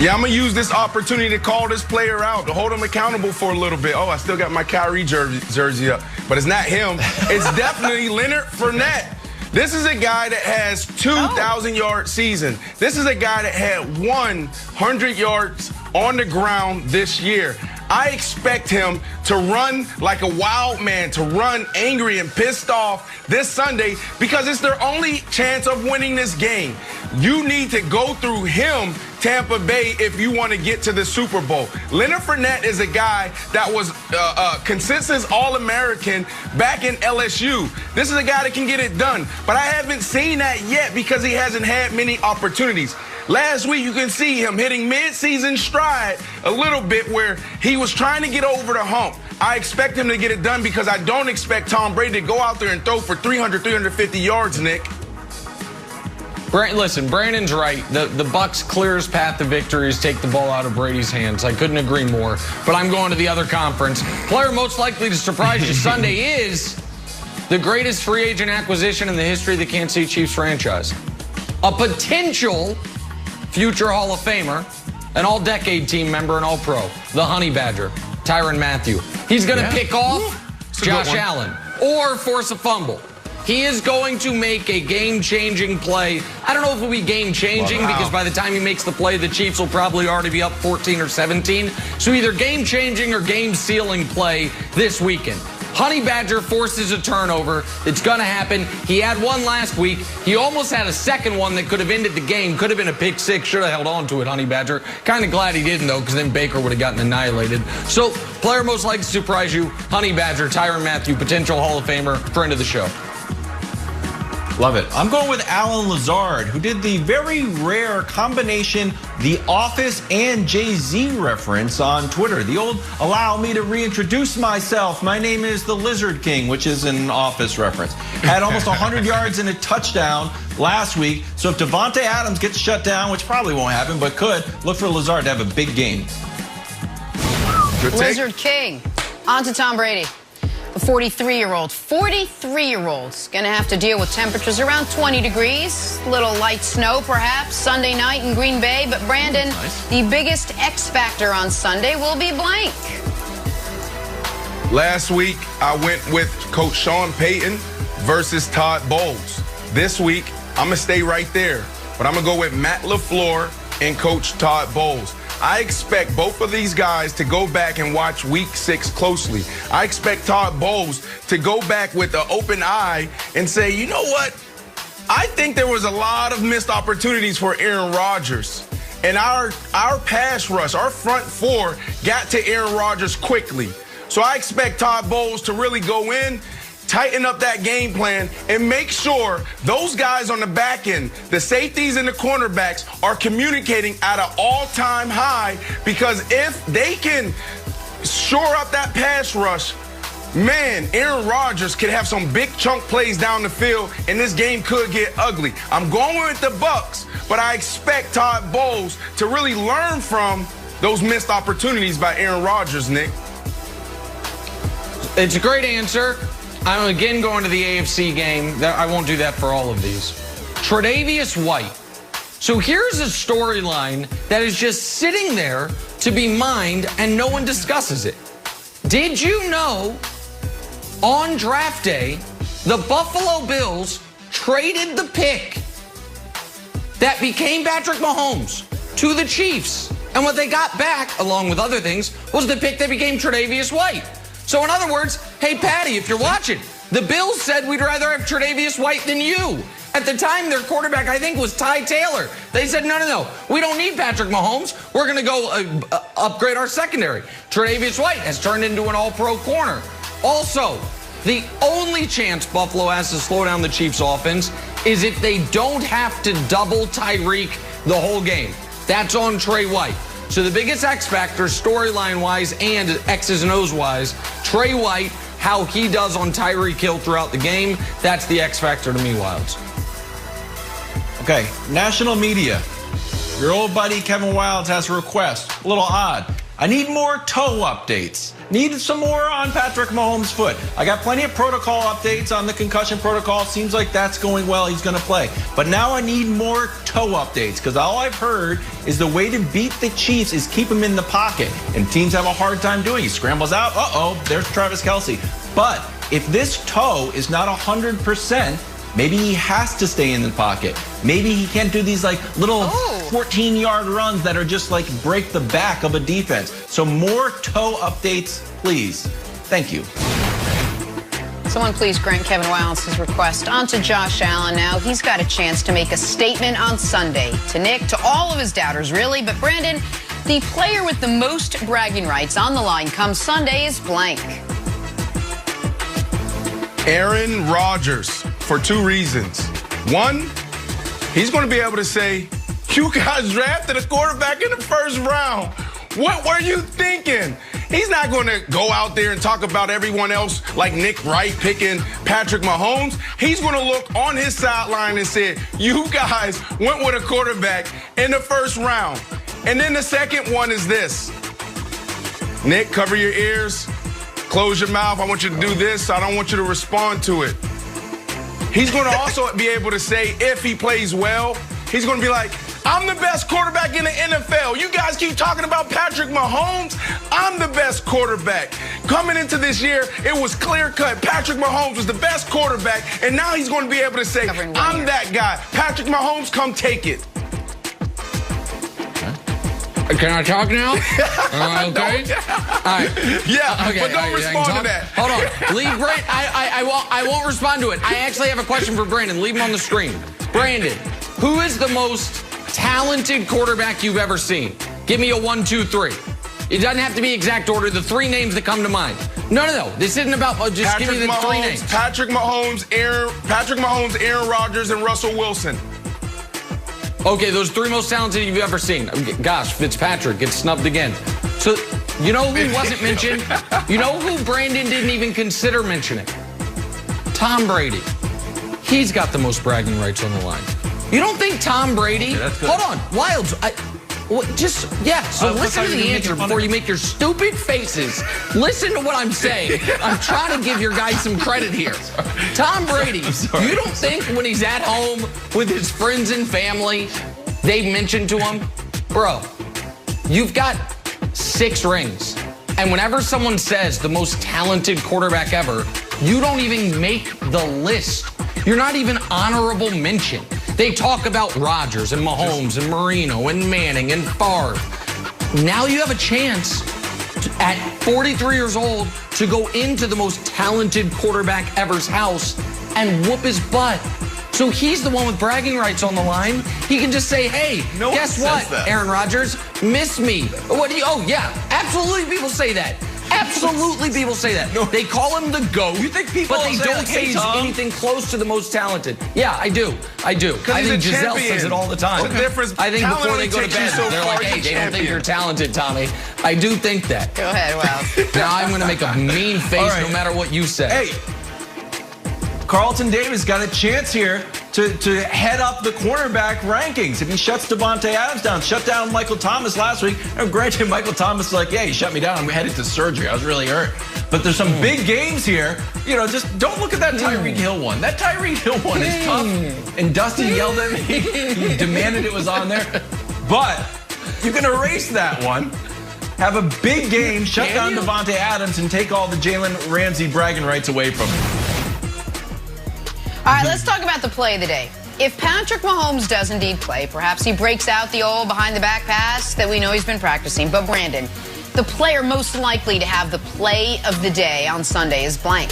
Yeah, I'm going to use this opportunity to call this player out, to hold him accountable for a little bit. Oh, I still got my Kyrie jersey up. But it's not him. It's definitely Leonard Fournette. This is a guy that has 2,000-yard season. This is a guy that had 100 yards on the ground this year. I expect him to run like a wild man, to run angry and pissed off this Sunday because it's their only chance of winning this game. You need to go through him, Tampa Bay, if you want to get to the Super Bowl. Leonard Fournette is a guy that was consensus All-American back in LSU. This is a guy that can get it done. But I haven't seen that yet because he hasn't had many opportunities. Last week, you can see him hitting mid-season stride a little bit where he was trying to get over the hump. I expect him to get it done because I don't expect Tom Brady to go out there and throw for 300, 350 yards, Nick. Listen, Brandon's right. The Bucs clearest path to victory is take the ball out of Brady's hands. I couldn't agree more. But I'm going to the other conference. Player most likely to surprise you Sunday is the greatest free agent acquisition in the history of the Kansas City Chiefs franchise. A potential future Hall of Famer, an all-decade team member, and all-pro, the Honey Badger, Tyrann Mathieu. He's going to pick off Josh Allen or force a fumble. He is going to make a game-changing play. I don't know if it'll be game-changing because by the time he makes the play, the Chiefs will probably already be up 14 or 17. So either game-changing or game-sealing play this weekend. Honey Badger forces a turnover. It's going to happen. He had one last week. He almost had a second one that could have ended the game. Could have been a pick six. Should have held on to it, Honey Badger. Kind of glad he didn't, though, because then Baker would have gotten annihilated. So, player most likely to surprise you, Honey Badger, Tyrann Mathieu, potential Hall of Famer, friend of the show. Love it. I'm going with Allen Lazard, who did the very rare combination The Office and Jay-Z reference on Twitter. The old, allow me to reintroduce myself. My name is the Lizard King, which is an Office reference. Had almost 100 yards and a touchdown last week. So if Devontae Adams gets shut down, which probably won't happen, but could, look for Lazard to have a big game. Lizard King. On to Tom Brady. The 43-year-old's going to have to deal with temperatures around 20 degrees, little light snow perhaps Sunday night in Green Bay. But Brandon, the biggest X factor on Sunday will be blank. Last week, I went with Coach Sean Payton versus Todd Bowles. This week, I'm going to stay right there. But I'm going to go with Matt LaFleur and Coach Todd Bowles. I expect both of these guys to go back and watch Week 6 closely. I expect Todd Bowles to go back with an open eye and say, you know what? I think there was a lot of missed opportunities for Aaron Rodgers. And our pass rush, our front four, got to Aaron Rodgers quickly. So I expect Todd Bowles to really go in, tighten up that game plan, and make sure those guys on the back end, the safeties and the cornerbacks, are communicating at an all-time high, because if they can shore up that pass rush, man, Aaron Rodgers could have some big chunk plays down the field, and this game could get ugly. I'm going with the Bucs, but I expect Todd Bowles to really learn from those missed opportunities by Aaron Rodgers, Nick. It's a great answer. I'm again going to the AFC game. I won't do that for all of these. Tre'Davious White. So here's a storyline that is just sitting there to be mined and no one discusses it. Did you know on draft day, the Buffalo Bills traded the pick that became Patrick Mahomes to the Chiefs? And what they got back, along with other things, was the pick that became Tre'Davious White. So in other words, hey, Patty, if you're watching, the Bills said we'd rather have Tre'Davious White than you. At the time, their quarterback, I think, was Ty Taylor. They said, no, we don't need Patrick Mahomes. We're going to go upgrade our secondary. Tre'Davious White has turned into an all-pro corner. Also, the only chance Buffalo has to slow down the Chiefs' offense is if they don't have to double Tyreek the whole game. That's on Trey White. So the biggest X factor, storyline-wise and X's and O's wise, Trey White, how he does on Tyreek Hill throughout the game, that's the X factor to me, Wilds. Okay, national media. Your old buddy Kevin Wildes has a request. A little odd. I need more toe updates. Need some more on Patrick Mahomes' foot. I got plenty of protocol updates on the concussion protocol. Seems like that's going well. He's going to play. But now I need more toe updates because all I've heard is the way to beat the Chiefs is keep him in the pocket. And teams have a hard time doing it. He scrambles out. Uh-oh, there's Travis Kelce. But if this toe is not 100%, maybe he has to stay in the pocket. Maybe he can't do these like little 14-yard runs that are just like break the back of a defense. So more toe updates, please. Thank you. Someone please grant Kevin Wallace's request. On to Josh Allen now. He's got a chance to make a statement on Sunday. To Nick, to all of his doubters, really. But Brandon, the player with the most bragging rights on the line come Sunday is blank. Aaron Rodgers, for two reasons. One, he's going to be able to say, you guys drafted a quarterback in the first round. What were you thinking? He's not going to go out there and talk about everyone else like Nick Wright picking Patrick Mahomes. He's going to look on his sideline and say, you guys went with a quarterback in the first round. And then the second one is this. Nick, cover your ears. Close your mouth. I want you to do this. I don't want you to respond to it. He's going to also be able to say, if he plays well, he's going to be like, I'm the best quarterback in the NFL. You guys keep talking about Patrick Mahomes. I'm the best quarterback. Coming into this year, it was clear-cut. Patrick Mahomes was the best quarterback, and now he's going to be able to say, I'm that guy. Patrick Mahomes, come take it. Can I talk now? Okay. All right. Yeah, okay, but don't respond to that. Hold on. Leave Brandon. I won't respond to it. I actually have a question for Brandon. Leave him on the screen. Brandon, who is the most talented quarterback you've ever seen? Give me a 1, 2, 3. It doesn't have to be exact order. The three names that come to mind. No. This isn't about just give me the three names. Patrick Mahomes, Aaron Rodgers, and Russell Wilson. Okay, those three most talented you've ever seen. Gosh, Fitzpatrick gets snubbed again. So, you know who wasn't mentioned? You know who Brandon didn't even consider mentioning? Tom Brady. He's got the most bragging rights on the line. You don't think Tom Brady? Okay, hold on, Wilds. So listen to the answer before you make your stupid faces. Listen to what I'm saying. I'm trying to give your guy some credit here. Tom Brady, you don't think when he's at home with his friends and family, they mention to him, bro, you've got 6 rings. And whenever someone says the most talented quarterback ever, you don't even make the list. You're not even honorable mention. They talk about Rodgers and Mahomes and Marino and Manning and Favre. Now you have a chance at 43 years old to go into the most talented quarterback ever's house and whoop his butt. So he's the one with bragging rights on the line. He can just say, hey, guess what, Aaron Rodgers? Miss me. What do you? Oh, yeah, absolutely people say that. Absolutely, people say that. No. They call him the GOAT. You think people but they don't say he's anything close to the most talented. Yeah, I do. I think Giselle says it all the time. What's the difference? I think before they go to bed, they're like, hey, they don't think you're talented, Tommy. I do think that. Go ahead, Wow. Now I'm going to make a mean face no matter what you say. Hey, Carlton Davis got a chance here to head up the cornerback rankings. If he shuts Davante Adams down, shut down Michael Thomas last week. And granted, Michael Thomas is like, yeah, he shut me down. I'm headed to surgery. I was really hurt. But there's some big games here. You know, just don't look at that Tyreek Hill one. That Tyreek Hill one is tough. And Dusty yelled at me. He demanded it was on there. But you can erase that one. Have a big game, shut down Davante Adams, and take all the Jalen Ramsey bragging rights away from him. All right, let's talk about the play of the day. If Patrick Mahomes does indeed play, perhaps he breaks out the old behind-the-back pass that we know he's been practicing. But Brandon, the player most likely to have the play of the day on Sunday is blank.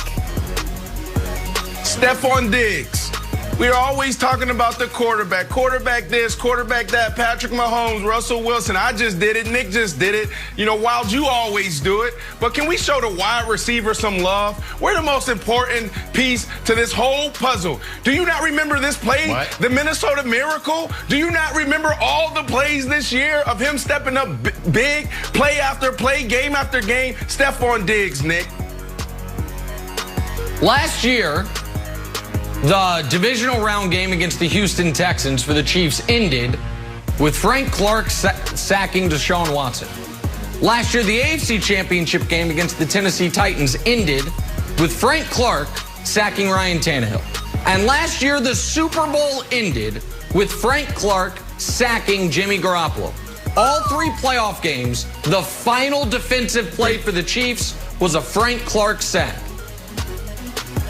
Stephon Diggs. We're always talking about the quarterback. Quarterback this, quarterback that. Patrick Mahomes, Russell Wilson. I just did it. Nick just did it. You know, Wild, you always do it. But can we show the wide receiver some love? We're the most important piece to this whole puzzle. Do you not remember this play? What? The Minnesota Miracle? Do you not remember all the plays this year of him stepping up big, play after play, game after game? Stephon Diggs, Nick. Last year, the divisional round game against the Houston Texans for the Chiefs ended with Frank Clark sacking Deshaun Watson. Last year, the AFC Championship game against the Tennessee Titans ended with Frank Clark sacking Ryan Tannehill. And last year, the Super Bowl ended with Frank Clark sacking Jimmy Garoppolo. All 3 playoff games, the final defensive play for the Chiefs was a Frank Clark sack.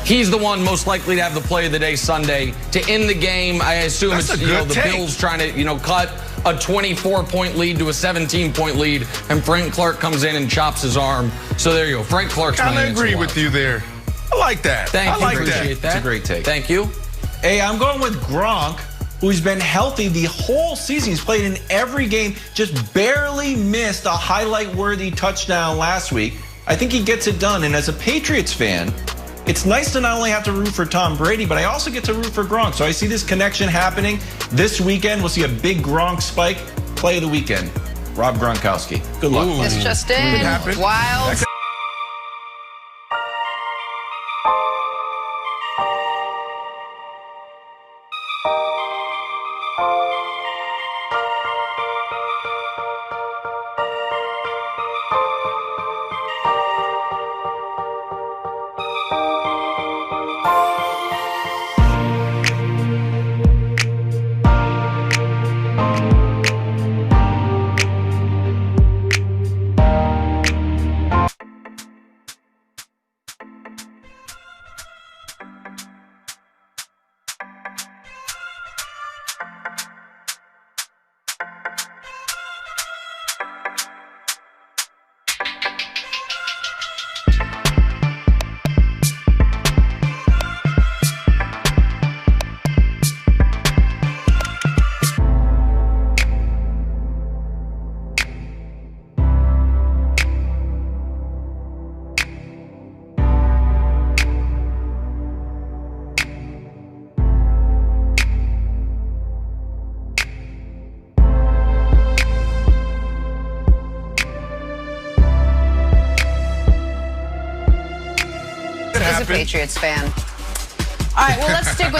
He's the one most likely to have the play of the day Sunday to end the game. I assume That's it's the Bills trying to cut a 24-point lead to a 17-point lead, and Frank Clark comes in and chops his arm. So there you go. Frank Clark's my answer. I agree with you there. I like that. Thank you. I like Appreciate that. It's a great take. Thank you. Hey, I'm going with Gronk, who's been healthy the whole season. He's played in every game, just barely missed a highlight-worthy touchdown last week. I think he gets it done. And as a Patriots fan, it's nice to not only have to root for Tom Brady, but I also get to root for Gronk. So I see this connection happening this weekend. We'll see a big Gronk spike. Play of the weekend, Rob Gronkowski. Good luck. This just in. Wild. He's a Patriots fan. All right, well, let's stick with